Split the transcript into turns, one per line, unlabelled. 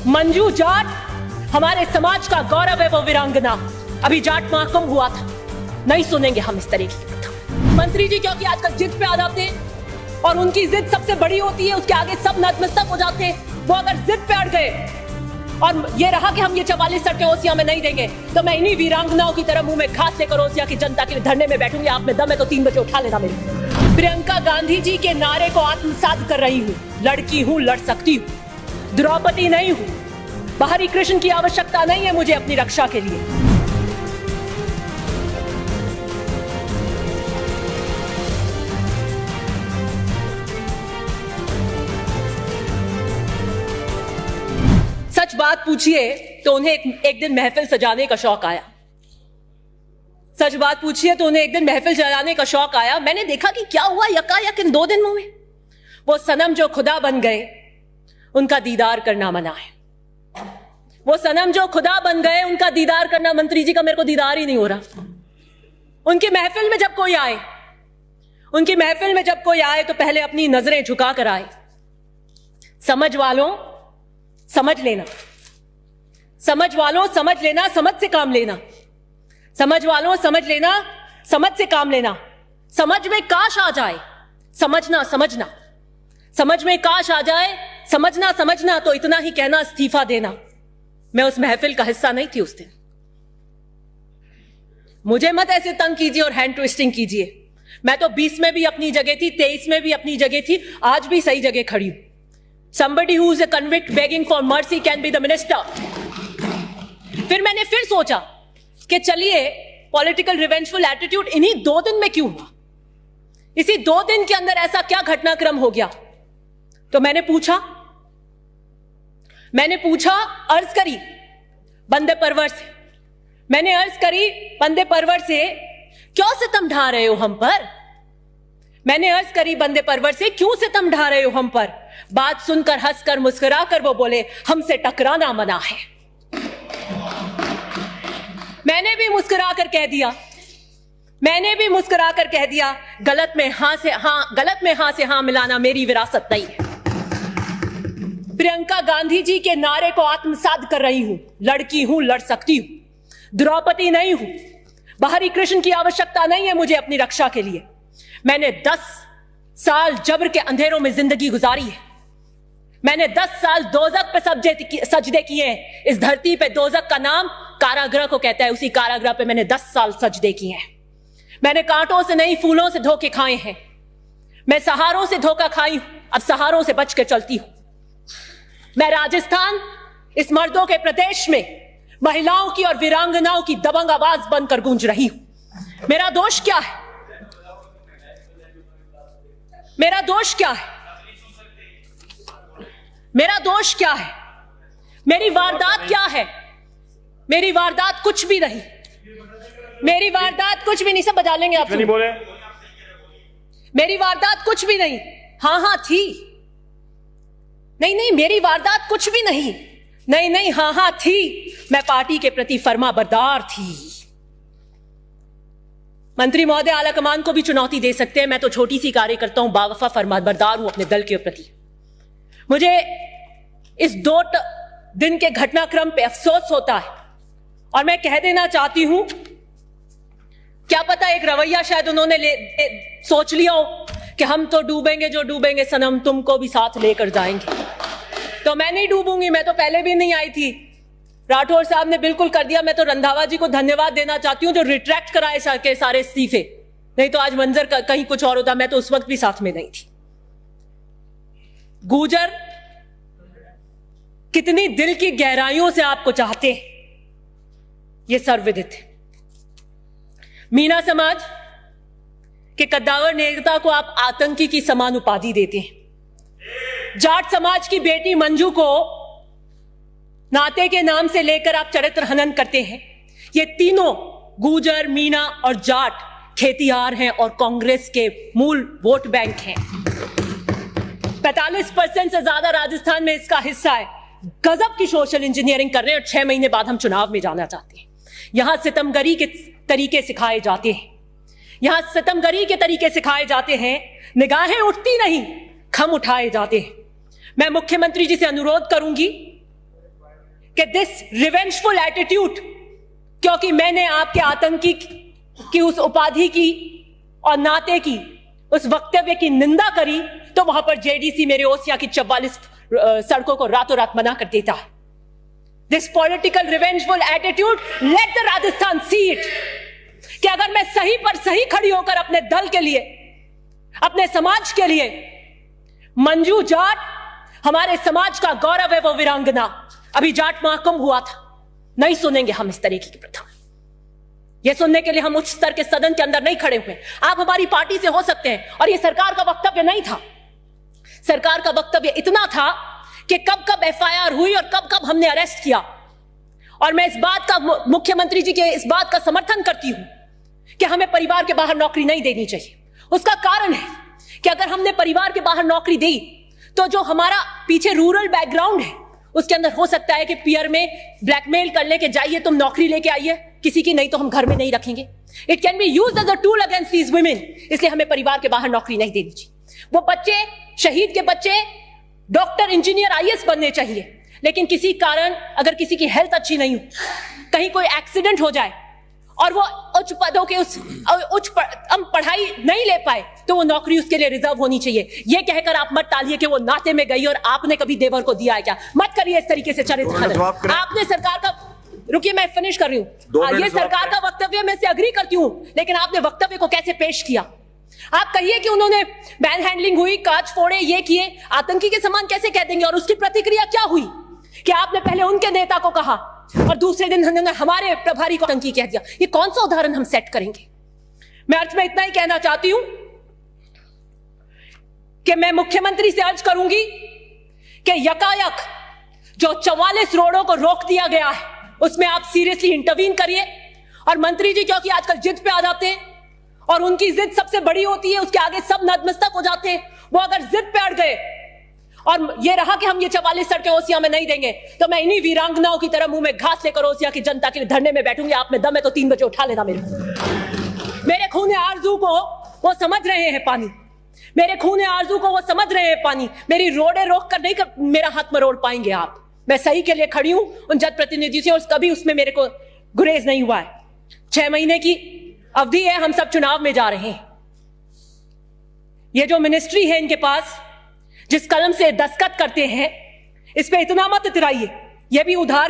मंजू जाट हमारे समाज का गौरव है, वो वीरांगना। अभी जाट महाकुंभ हुआ था, नहीं सुनेंगे हम इस तरह की कथा। मंत्री जी क्योंकि आजकल जिद पे आ जाते हैं और उनकी जिद सबसे बड़ी होती है, उसके आगे सब नतमस्तक हो जाते हैं। वो अगर जिद पे अड़ गए और ये रहा कि हम ये 44 सड़कें ओसिया में नहीं देंगे, तो मैं इन्हीं वीरांगनाओं की तरह मुंह में घास लेकर ओसिया की जनता के लिए धरने में बैठूंगी। आप में दम है तो 3 बजे उठा लेना मेरे। प्रियंका गांधी जी के नारे को आत्मसात कर रही हूँ। लड़की हूँ, लड़ सकती हूँ, द्रौपदी नहीं हूँ। बाहरी कृष्ण की आवश्यकता नहीं है मुझे अपनी रक्षा के लिए। सच बात पूछिए तो उन्हें एक दिन महफिल सजाने का शौक आया। सच बात पूछिए तो उन्हें एक दिन महफिल सजाने का शौक आया। मैंने देखा कि क्या हुआ यकायक इन 2 दिनों में। वो सनम जो खुदा बन गए, उनका दीदार करना मना है। वो सनम जो खुदा बन गए, उनका दीदार करना, मंत्री जी का मेरे को दीदार ही नहीं हो रहा। उनकी महफिल में जब कोई आए, उनकी महफिल में जब कोई आए तो पहले अपनी नजरें झुका कर आए। समझ वालों समझ लेना, समझ वालों समझ लेना, समझ से काम लेना। समझ वालों समझ लेना, समझ से काम लेना। समझ में काश आ जाए, समझना समझना। समझ में काश आ जाए, समझना समझना, तो इतना ही कहना, इस्तीफा देना। मैं उस महफिल का हिस्सा नहीं थी उस दिन। मुझे मत ऐसे तंग कीजिए और हैंड ट्विस्टिंग कीजिए। मैं तो 20 में भी अपनी जगह थी, 23 में भी अपनी जगह थी, आज भी सही जगह खड़ी हूं। Somebody who is a convict begging for mercy can be the minister. फिर मैंने फिर सोचा कि चलिए पॉलिटिकल रिवेंजफुल एटीट्यूड इन्हीं 2 दिन में क्यों हुआ? इसी 2 दिन के अंदर ऐसा क्या घटनाक्रम हो गया? तो मैंने पूछा, अर्ज करी बंदे परवर से। मैंने अर्ज करी बंदे परवर से, क्यों सितम ढा रहे हो हम पर? मैंने अर्ज करी बंदे परवर से, क्यों सितम ढा रहे हो हम पर? बात सुनकर हंसकर मुस्कुराकर वो बोले, हमसे टकराना मना है। मैंने भी मुस्कुराकर कह दिया, गलत में हां से हां मिलाना मेरी विरासत नहीं है। प्रियंका गांधी जी के नारे को आत्मसात कर रही हूं। लड़की हूं, लड़ सकती हूं, द्रौपदी नहीं हूं। बाहरी कृष्ण की आवश्यकता नहीं है मुझे अपनी रक्षा के लिए। मैंने 10 साल जबर के अंधेरों में जिंदगी गुजारी है। मैंने 10 साल दोजख पे सजदे किए हैं। इस धरती पे दोजख का नाम कारागृह को कहता है। उसी कारागृह पे मैंने 10 साल सजदे किए हैं। मैंने कांटों से नहीं, फूलों से धोखे खाए हैं। मैं सहारों से धोखा खाई हूं, अब सहारों से बच के चलती हूं। मैं राजस्थान, इस मर्दों के प्रदेश में महिलाओं की और वीरांगनाओं की दबंग आवाज बनकर गूंज रही हूं। मेरा दोष क्या है? मेरा दोष क्या है? मेरा दोष क्या है? मेरी वारदात क्या है? मेरी वारदात कुछ भी नहीं। मेरी वारदात कुछ भी नहीं। सब बजा लेंगे आप। नहीं बोले। मेरी वारदात कुछ भी नहीं। हाँ थी। नहीं, मेरी वारदात कुछ भी नहीं। नहीं, हाँ थी। मैं पार्टी के प्रति फर्माबरदार थी। मंत्री महोदय आला कमान को भी चुनौती दे सकते हैं। मैं तो छोटी सी कार्यकर्ता हूं, बावफा फर्माबरदार हूं अपने दल के प्रति। मुझे इस 2 दिन के घटनाक्रम पे अफसोस होता है और मैं कह देना चाहती हूं, क्या पता एक रवैया शायद उन्होंने सोच लिया हो कि हम तो डूबेंगे, जो डूबेंगे सनम तुमको भी साथ लेकर जाएंगे। तो मैं नहीं डूबूंगी। मैं तो पहले भी नहीं आई थी। राठौर साहब ने बिल्कुल कर दिया। मैं तो रंधावा जी को धन्यवाद देना चाहती हूं जो रिट्रैक्ट कराए के सारे इस्तीफे। नहीं तो आज मंजर कहीं कुछ और होता। मैं तो उस वक्त भी साथ में नहीं थी। गुर्जर कितनी दिल की गहराइयों से आपको चाहते हैं, यह सर्वविदित है। मीना समाज के कद्दावर नेता को आप आतंकी की समान उपाधि देते हैं। जाट समाज की बेटी मंजू को नाते के नाम से लेकर आप चरित्र हनन करते हैं। ये तीनों गुर्जर, मीना और जाट खेतिहार हैं और कांग्रेस के मूल वोट बैंक हैं। 45% से ज्यादा राजस्थान में इसका हिस्सा है। गजब की सोशल इंजीनियरिंग कर रहे हैं और 6 महीने बाद हम चुनाव में जाना चाहते हैं। यहां सितमगरी के तरीके सिखाए जाते हैं। यहां सितमगरी के तरीके सिखाए जाते हैं। निगाहें उठती नहीं, खम उठाए जाते हैं। मैं मुख्यमंत्री जी से अनुरोध करूंगी कि दिस रिवेंजफुल एटीट्यूड, क्योंकि मैंने आपके आतंकी की उस उपाधि की और नाते की उस वक्तव्य की निंदा करी, तो वहां पर जेडीसी मेरे ओसिया की 44 सड़कों को रातों रात मना कर देता है। This political revengeful attitude, let the Rajasthan see it, कि अगर मैं सही पर सही खड़ी होकर अपने दल के लिए, अपने समाज के लिए, मंजू जाट हमारे समाज का गौरव है, वो वीरांगना, अभी जाट महाकुंभ हुआ था, नहीं सुनेंगे हम इस तरीके की प्रथा। यह सुनने के लिए हम उच्च स्तर के सदन के अंदर नहीं खड़े हुए। आप हमारी पार्टी से हो सकते हैं, और यह सरकार का वक्तव्य नहीं था। सरकार का वक्तव्य इतना था कि कब कब एफआईआर हुई और कब कब हमने अरेस्ट किया। और मैं इस बात का, मुख्यमंत्री जी के इस बात का समर्थन करती हूं कि हमें परिवार के बाहर नौकरी नहीं देनी चाहिए। उसका कारण है कि अगर हमने परिवार के बाहर नौकरी दी, तो जो हमारा पीछे रूरल बैकग्राउंड है, उसके अंदर हो सकता है कि पीआर में ब्लैकमेल कर ले कि जाइए तुम नौकरी लेके आइए किसी की, नहीं तो हम घर में नहीं रखेंगे। It can be used as a tool against these women. इसलिए हमें परिवार के बाहर नौकरी नहीं देनी चाहिए। वो बच्चे, शहीद के बच्चे डॉक्टर, इंजीनियर, आईएएस बनने चाहिए, लेकिन किसी कारण अगर किसी की हेल्थ अच्छी नहीं हो, कहीं कोई एक्सीडेंट हो जाए और वो उच्च पदों के पढ़ाई नहीं ले पाए, तो वो नौकरी उसके लिए रिजर्व होनी चाहिए। ये कहकर आप मत टालिए कि वो नाते में गई और आपने कभी देवर को दिया है क्या। मत करिए इस तरीके से चरित्र खनन। आपने सरकार का, रुकिए मैं फिनिश कर रही हूं, ये सरकार का वक्तव्य मैं से अग्री करती हूं, लेकिन आपने वक्तव्य को कैसे पेश किया। आप कहिए कि उन्होंने मैन हैंडलिंग हुई, कांच फोड़े, ये किए, आतंकी के समान कैसे कह देंगे। और उसकी प्रतिक्रिया क्या हुई कि आपने पहले उनके नेता को कहा और दूसरे दिन उन्होंने हमारे प्रभारी को आतंकी कह दिया। ये कौन सा उदाहरण हम सेट करेंगे। मैं अर्थ में इतना ही कहना चाहती हूं कि मैं मुख्यमंत्री से अर्ज करूंगी कि यकायक जो 44 रोडों को रोक दिया गया है, उसमें आप सीरियसली इंटरवीन करिए। और मंत्री जी क्योंकि आजकल जिद पे आ जाते हैं और उनकी जिद सबसे बड़ी होती है, उसके आगे सब नतमस्तक हो जाते हैं। वो अगर जिद पे अड़ गए और ये रहा कि हम ये 44 सड़कें ओसिया में नहीं देंगे, तो मैं इन्हीं वीरांगनाओं की तरह मुंह में घास लेकर ओसिया की जनता के लिए धरने में बैठूंगी। आप में दम है तो 3 बजे उठा लेना मेरे खून आरजू को वो समझ रहे हैं पानी, मेरे खून आरजू को वो समझ रहे हैं पानी। मेरी रोडे रोक कर नहीं कर मेरा हाथ मरोड़ पाएंगे आप। मैं सही के लिए खड़ी हूं उन जनप्रतिनिधि से, और कभी उसमें मेरे को गुरेज नहीं हुआ है। 6 महीने की अवधि है, हम सब चुनाव में जा रहे हैं। ये जो मिनिस्ट्री है इनके पास, जिस कलम से दस्तखत करते हैं, इस पे इतना मत इतराइए। ये भी उधार